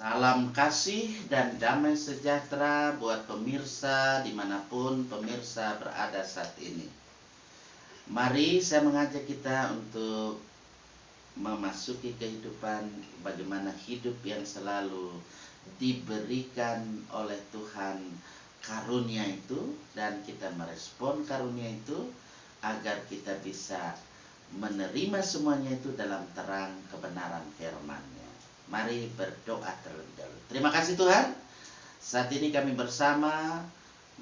Salam kasih dan damai sejahtera buat pemirsa dimanapun pemirsa berada saat ini. Mari saya mengajak kita untuk memasuki kehidupan bagaimana hidup yang selalu diberikan oleh Tuhan karunia itu, dan kita merespon karunia itu agar kita bisa menerima semuanya itu dalam terang kebenaran firman-Nya. Mari berdoa terlebih dahulu. Terima kasih Tuhan. Saat ini kami bersama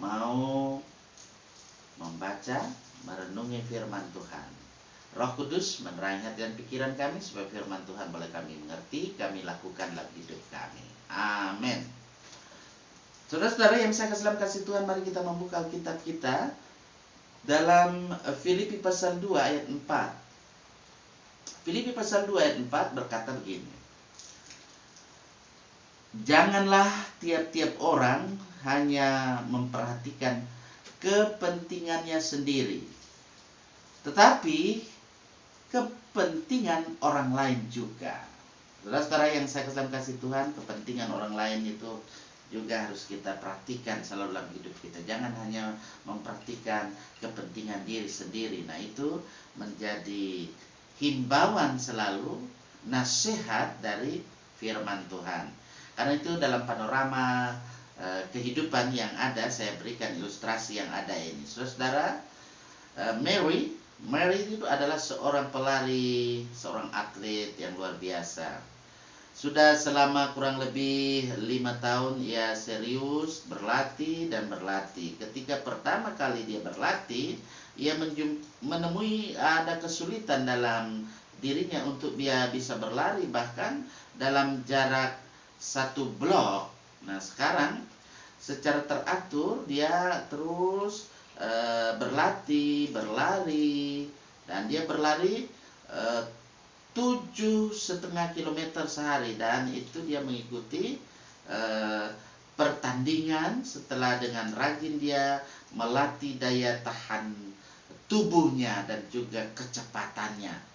mau membaca, merenungi firman Tuhan. Roh Kudus menerangi hati dan pikiran kami supaya firman Tuhan boleh kami mengerti, kami lakukan dalam hidup kami. Amin. Saudara-saudara yang saya kasih dalam kasih Tuhan, mari kita membuka Alkitab kita dalam Filipi pasal 2 ayat 4. Filipi pasal 2 ayat 4 berkata begini: Janganlah tiap-tiap orang hanya memperhatikan kepentingannya sendiri, tetapi kepentingan orang lain juga. Saudara-saudara yang saya kasih Tuhan, kepentingan orang lain itu juga harus kita perhatikan selalu dalam hidup kita. Jangan hanya memperhatikan kepentingan diri sendiri. Nah, itu menjadi himbauan selalu, nasihat dari firman Tuhan. Karena itu dalam panorama kehidupan yang ada, saya berikan ilustrasi yang ada ini. Saudara, Mary itu adalah seorang pelari, seorang atlet yang luar biasa. Sudah selama kurang lebih 5 tahun ia serius berlatih dan berlatih. Ketika pertama kali dia berlatih, ia menemui ada kesulitan dalam dirinya untuk dia bisa berlari bahkan dalam jarak 1 blok. Nah, sekarang secara teratur dia terus berlatih, berlari, dan dia berlari 7,5 kilometer sehari, dan itu dia mengikuti pertandingan setelah dengan rajin dia melatih daya tahan tubuhnya dan juga kecepatannya.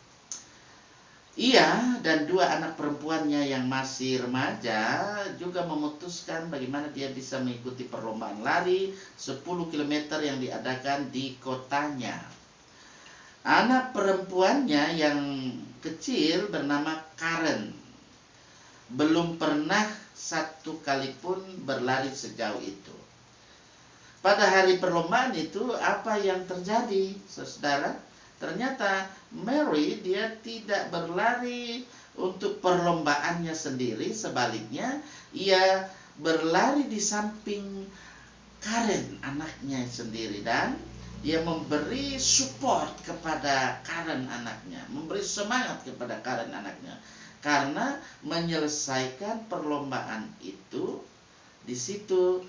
Ia dan 2 anak perempuannya yang masih remaja juga memutuskan bagaimana dia bisa mengikuti perlombaan lari 10 km yang diadakan di kotanya. Anak perempuannya yang kecil bernama Karen belum pernah satu kali pun berlari sejauh itu. Pada hari perlombaan itu apa yang terjadi, saudara? Ternyata Mary dia tidak berlari untuk perlombaannya sendiri, sebaliknya ia berlari di samping Karen anaknya sendiri, dan dia memberi support kepada Karen anaknya, memberi semangat kepada Karen anaknya, karena menyelesaikan perlombaan itu. Di situ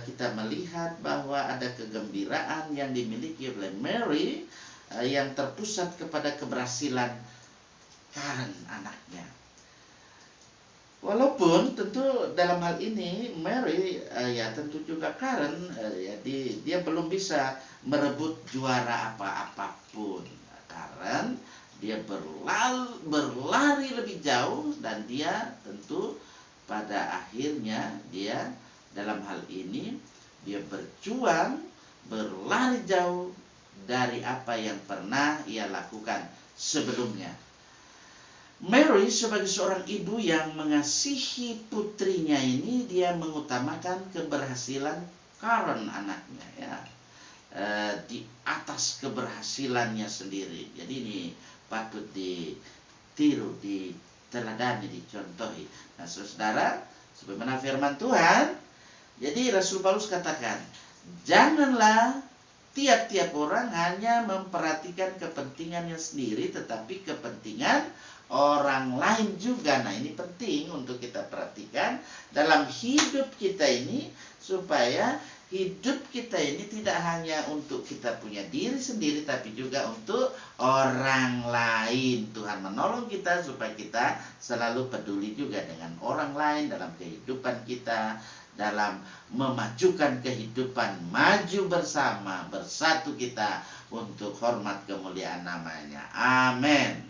kita melihat bahwa ada kegembiraan yang dimiliki oleh Mary yang terpusat kepada keberhasilan Karen anaknya. Walaupun tentu dalam hal ini Mary tentu juga Karen dia belum bisa merebut juara apapun. Karen dia berlari lebih jauh, dan dia tentu pada akhirnya dia dalam hal ini dia berjuang berlari jauh dari apa yang pernah ia lakukan sebelumnya. Mary sebagai seorang ibu yang mengasihi putrinya ini, dia mengutamakan keberhasilan Karen anaknya di atas keberhasilannya sendiri. Jadi ini patut ditiru, diteladani, dicontohi. Nah, saudara, sebagaimana firman Tuhan, jadi Rasul Paulus katakan, janganlah tiap-tiap orang hanya memperhatikan kepentingannya sendiri, tetapi kepentingan orang lain juga. Nah, ini penting untuk kita perhatikan dalam hidup kita ini, supaya hidup kita ini tidak hanya untuk kita punya diri sendiri, tapi juga untuk orang lain. Tuhan menolong kita supaya kita selalu peduli juga dengan orang lain dalam kehidupan kita, dalam memajukan kehidupan, maju bersama, bersatu kita untuk hormat kemuliaan namanya. Amin.